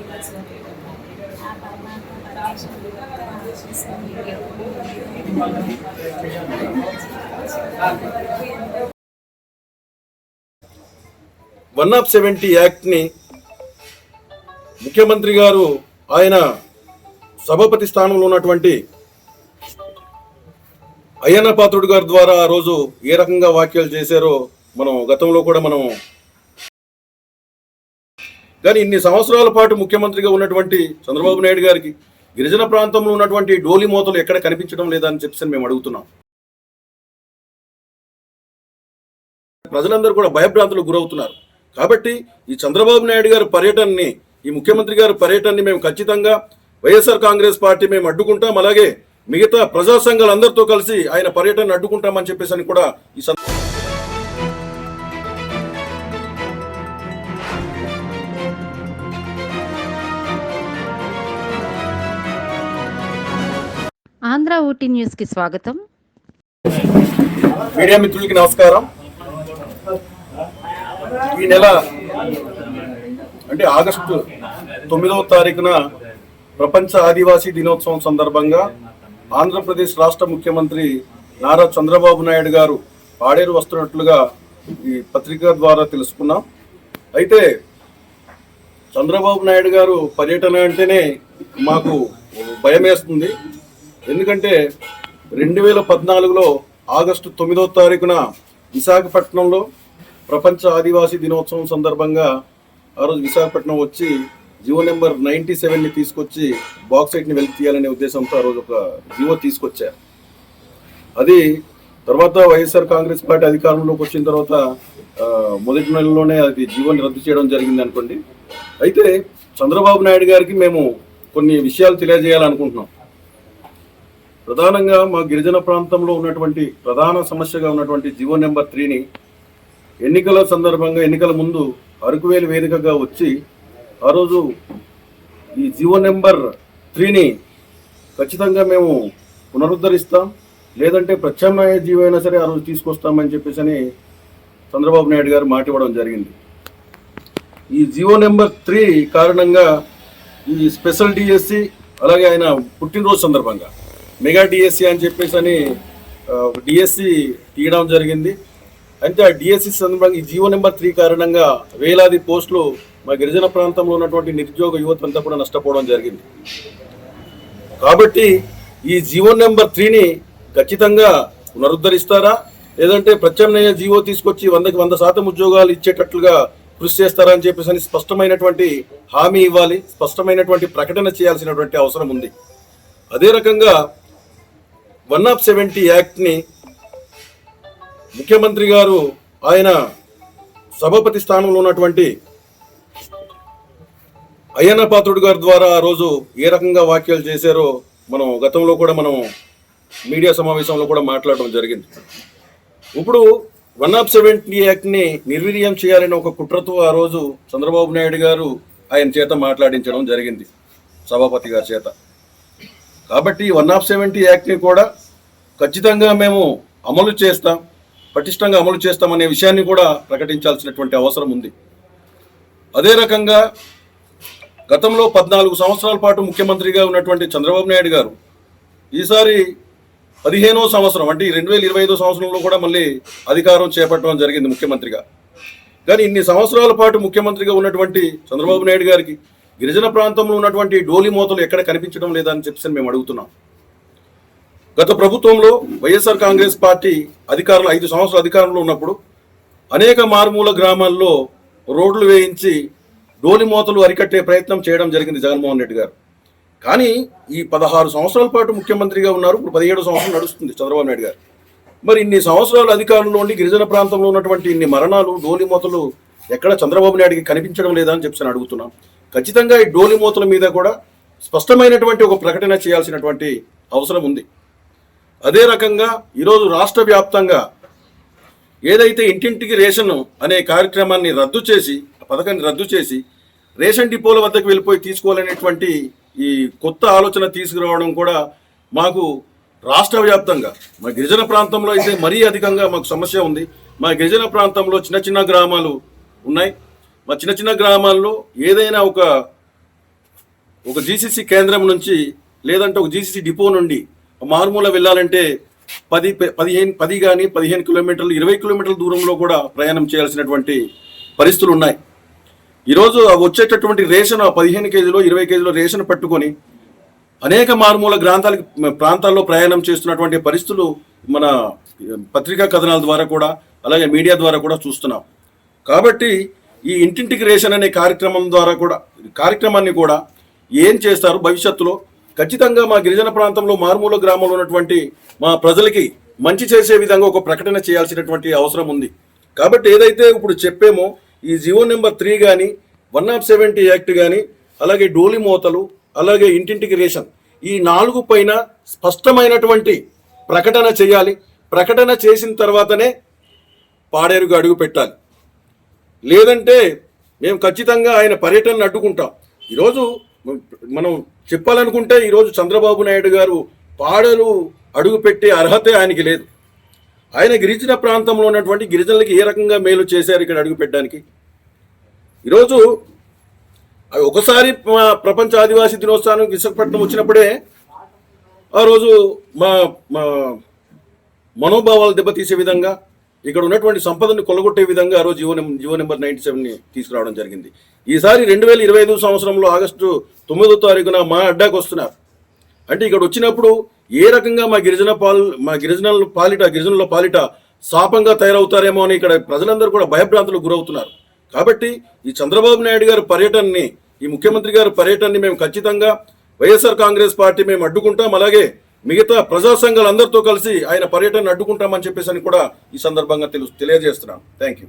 ఆ పరమాత్మ పరమేశ్వరుడు ఆశీస్సులు 170 యాక్ట్ని ముఖ్యమంత్రి గారు ఆయన సభాపతి స్థానంలో ఉన్నటువంటి అయ్యన్న పాత్రుడు గారి ద్వారా ఆ రోజు ఏ రకంగా వ్యాఖ్యలు చేశారో మనం గతంలో కూడా కానీ ఇన్ని సంవత్సరాల పాటు ముఖ్యమంత్రిగా ఉన్నటువంటి చంద్రబాబు నాయుడు గారికి గిరిజన ప్రాంతంలో ఉన్నటువంటి డోలి మోతలు ఎక్కడ కనిపించడం లేదని చెప్పి మేము అడుగుతున్నాం. ప్రజలందరూ కూడా భయభ్రాంతులకు గురవుతున్నారు. కాబట్టి ఈ చంద్రబాబు నాయుడు గారి పర్యటనని, ఈ ముఖ్యమంత్రి గారి పర్యటనని మేము ఖచ్చితంగా వైఎస్ఆర్ కాంగ్రెస్ పార్టీ మేము అడ్డుకుంటాం. అలాగే మిగతా ప్రజా సంఘాలందరితో కలిసి ఆయన పర్యటనను అడ్డుకుంటామని చెప్పేసి కూడా ఈ ఆంధ్ర ఊటీ న్యూస్ కి స్వాగతం. మీడియా మిత్రులకి నమస్కారం. ఈ నెల అంటే ఆగస్టు 9వ తారీఖున ప్రపంచ ఆదివాసీ దినోత్సవం సందర్భంగా ఆంధ్రప్రదేశ్ రాష్ట్ర ముఖ్యమంత్రి నారా చంద్రబాబు నాయుడు గారు పాడేరు వస్తున్నట్లుగా ఈ పత్రిక ద్వారా తెలుసుకున్నాం. అయితే చంద్రబాబు నాయుడు గారు పర్యటన అంటేనే మాకు భయమేస్తుంది. ఎందుకంటే 2014లో ఆగస్టు 9వ తారీఖున విశాఖపట్నంలో ప్రపంచ ఆదివాసీ దినోత్సవం సందర్భంగా ఆ రోజు విశాఖపట్నం వచ్చి జివో నెంబర్ 97ని తీసుకొచ్చి బాక్సైట్ని వెలికి తీయాలనే ఉద్దేశంతో ఆ రోజు ఒక జివో తీసుకొచ్చారు. అది తర్వాత వైఎస్ఆర్ కాంగ్రెస్ పార్టీ అధికారంలోకి వచ్చిన తర్వాత మొదటి నెలలోనే అది జీవోని రద్దు చేయడం జరిగింది అనుకోండి. అయితే చంద్రబాబు నాయుడు గారికి మేము కొన్ని విషయాలు తెలియజేయాలనుకుంటున్నాం. ప్రధానంగా మా గిరిజన ప్రాంతంలో ఉన్నటువంటి ప్రధాన సమస్యగా ఉన్నటువంటి జివో నెంబర్ 3ని ఎన్నికల సందర్భంగా ఎన్నికల ముందు అరకువేలు వేదికగా వచ్చి ఆ రోజు ఈ జివో నెంబర్ 3ని ఖచ్చితంగా మేము పునరుద్ధరిస్తాం, లేదంటే ప్రత్యామ్నాయ జీవో అయినా సరే ఆ రోజు తీసుకొస్తామని చెప్పేసి చంద్రబాబు నాయుడు గారు మాట ఇవ్వడం జరిగింది. ఈ జివో నెంబర్ 3 కారణంగా ఈ స్పెషల్ డిఎస్సి అలాగే ఆయన పుట్టినరోజు సందర్భంగా మెగా డిఎస్సి అని చెప్పేసి డిఎస్సి తీయడం జరిగింది. అంటే ఆ డిఎస్సి సందర్భంగా ఈ జివో నెంబర్ 3 కారణంగా వేలాది పోస్టులు మా గిరిజన ప్రాంతంలో ఉన్నటువంటి నిరుద్యోగ యువత అంతా కూడా నష్టపోవడం జరిగింది. కాబట్టి ఈ జివో నెంబర్ 3ని ఖచ్చితంగా పునరుద్ధరిస్తారా, లేదంటే ప్రత్యామ్నాయ జీవో తీసుకొచ్చి 100కి 100% ఉద్యోగాలు ఇచ్చేటట్లుగా కృషి చేస్తారా అని చెప్పేసి స్పష్టమైనటువంటి హామీ ఇవ్వాలి, స్పష్టమైనటువంటి ప్రకటన చేయాల్సినటువంటి అవసరం ఉంది. అదే రకంగా 170 యాక్ట్ని ముఖ్యమంత్రి గారు ఆయన సభాపతి స్థానంలో ఉన్నటువంటి అయ్యన్న పాత్రుడు గారి ద్వారా ఆ రోజు ఏ రకంగా వ్యాఖ్యలు చేశారో మనం గతంలో కూడా మీడియా సమావేశంలో కూడా మాట్లాడడం జరిగింది. ఇప్పుడు 170 యాక్ట్ని నిర్వీర్యం చేయాలని ఒక కుట్రతో ఆ రోజు చంద్రబాబు నాయుడు గారు ఆయన చేత మాట్లాడించడం జరిగింది, సభాపతి గారి చేత. కాబట్టి 170 యాక్ట్ని కూడా ఖచ్చితంగా మేము అమలు చేస్తాం, పటిష్టంగా అమలు చేస్తామనే విషయాన్ని కూడా ప్రకటించాల్సినటువంటి అవసరం ఉంది. అదే రకంగా గతంలో 14 సంవత్సరాల పాటు ముఖ్యమంత్రిగా ఉన్నటువంటి చంద్రబాబు నాయుడు గారు ఈసారి 15వ సంవత్సరం అంటే 2025 సంవత్సరంలో కూడా మళ్ళీ అధికారం చేపట్టడం జరిగింది ముఖ్యమంత్రిగా. కానీ ఇన్ని సంవత్సరాల పాటు ముఖ్యమంత్రిగా ఉన్నటువంటి చంద్రబాబు నాయుడు గారికి గిరిజన ప్రాంతంలో ఉన్నటువంటి డోలి మోతలు ఎక్కడ కనిపించడం లేదని చెప్పి మేము అడుగుతున్నాం. గత ప్రభుత్వంలో వైఎస్ఆర్ కాంగ్రెస్ పార్టీ అధికారులు 5 సంవత్సరాల అధికారంలో ఉన్నప్పుడు అనేక మారుమూల గ్రామాల్లో రోడ్లు వేయించి డోలి మోతలు అరికట్టే ప్రయత్నం చేయడం జరిగింది జగన్మోహన్ రెడ్డి గారు. కానీ ఈ 16 సంవత్సరాల పాటు ముఖ్యమంత్రిగా ఉన్నారు, ఇప్పుడు 17వ సంవత్సరం నడుస్తుంది చంద్రబాబు నాయుడు గారు. మరి ఇన్ని సంవత్సరాల అధికారంలో ఉండి గిరిజన ప్రాంతంలో ఉన్నటువంటి ఇన్ని మరణాలు, డోలి మోతలు ఎక్కడ చంద్రబాబు నాయుడికి కనిపించడం లేదా అని చెప్పి అడుగుతున్నాం. ఖచ్చితంగా ఈ డోలి మోతల మీద కూడా స్పష్టమైనటువంటి ఒక ప్రకటన చేయాల్సినటువంటి అవసరం ఉంది. అదే రకంగా ఈరోజు రాష్ట్ర వ్యాప్తంగా ఏదైతే ఇంటింటికి రేషన్ అనే కార్యక్రమాన్ని రద్దు చేసి, పథకాన్ని రద్దు చేసి రేషన్ డిపోల వద్దకు వెళ్ళిపోయి తీసుకోవాలనేటువంటి ఈ కొత్త ఆలోచన తీసుకురావడం కూడా మాకు రాష్ట్ర వ్యాప్తంగా, మా గిరిజన ప్రాంతంలో అయితే మరీ అధికంగా మాకు సమస్య ఉంది. మా గిరిజన ప్రాంతంలో చిన్న చిన్న గ్రామాలు ఉన్నాయి. మా చిన్న చిన్న గ్రామాల్లో ఏదైనా ఒక ఒక జీసీసీ కేంద్రం నుంచి లేదంటే ఒక జీసీసీ డిపో నుండి మారుమూల వెళ్ళాలంటే 10 కానీ 15 కిలోమీటర్లు 20 కిలోమీటర్ల దూరంలో కూడా ప్రయాణం చేయాల్సినటువంటి పరిస్థితులు ఉన్నాయి. ఈరోజు వచ్చేటటువంటి రేషన్ 15 కేజీలో 20 కేజీలో రేషన్ పట్టుకొని అనేక మారుమూల ప్రాంతాల్లో ప్రయాణం చేస్తున్నటువంటి పరిస్థితులు మన పత్రికా కథనాల ద్వారా కూడా అలాగే మీడియా ద్వారా కూడా చూస్తున్నాం. కాబట్టి ఈ ఇంటింటికి రేషన్ అనే కార్యక్రమాన్ని కూడా ఏం చేస్తారు భవిష్యత్తులో ఖచ్చితంగా మా గిరిజన ప్రాంతంలో మారుమూల గ్రామంలో ఉన్నటువంటి మా ప్రజలకి మంచి చేసే విధంగా ఒక ప్రకటన చేయాల్సినటువంటి అవసరం ఉంది. కాబట్టి ఏదైతే ఇప్పుడు చెప్పామో ఈ జీవో నెంబర్ 3 కానీ 170 యాక్ట్ కానీ అలాగే డోలి మోతలు అలాగే ఇంటింటికి రేషన్ ఈ 4 పైన స్పష్టమైనటువంటి ప్రకటన చేయాలి. ప్రకటన చేసిన తర్వాతనే పాడేరుకు అడుగు పెట్టాలి. లేదంటే మేము ఖచ్చితంగా ఆయన పర్యటనను అడ్డుకుంటాం. ఈరోజు మనం చెప్పాలనుకుంటే ఈరోజు చంద్రబాబు నాయుడు గారు పాడేరు అడుగు పెట్టే అర్హతే ఆయనకి లేదు. ఆయన గిరిజన ప్రాంతంలో ఉన్నటువంటి గిరిజనులకి ఏ రకంగా మేలు చేశారు ఇక్కడ అడుగు పెట్టడానికి. ఈరోజు ఒకసారి ప్రపంచ ఆదివాసీ దినోత్సవానికి విశాఖపట్నం వచ్చినప్పుడే ఆ రోజు మా మనోభావాలు దెబ్బతీసే విధంగా ఇక్కడ ఉన్నటువంటి సంపదను కొల్లగొట్టే విధంగా ఆ రోజు జీవో నెంబర్ 97ని తీసుకురావడం జరిగింది. ఈసారి 2025 సంవత్సరంలో ఆగస్టు 9వ తారీఖున మా అడ్డాకు వస్తున్నారు. అంటే ఇక్కడ వచ్చినప్పుడు ఏ రకంగా మా గిరిజనుల పాలిట శాపంగా తయారవుతారేమో అని ఇక్కడ ప్రజలందరూ కూడా భయభ్రాంతులకు గురవుతున్నారు. కాబట్టి ఈ చంద్రబాబు నాయుడు గారి పర్యటనని ఈ ముఖ్యమంత్రి గారి పర్యటనని మేము ఖచ్చితంగా వైఎస్ఆర్ కాంగ్రెస్ పార్టీ మేము అడ్డుకుంటాం. అలాగే మిగతా ప్రజా సంఘాలందరితో కలిసి ఆయన పర్యటన అడ్డుకుంటామని చెప్పేసి కూడా ఈ సందర్భంగా తెలియజేస్తున్నాం. Thank you.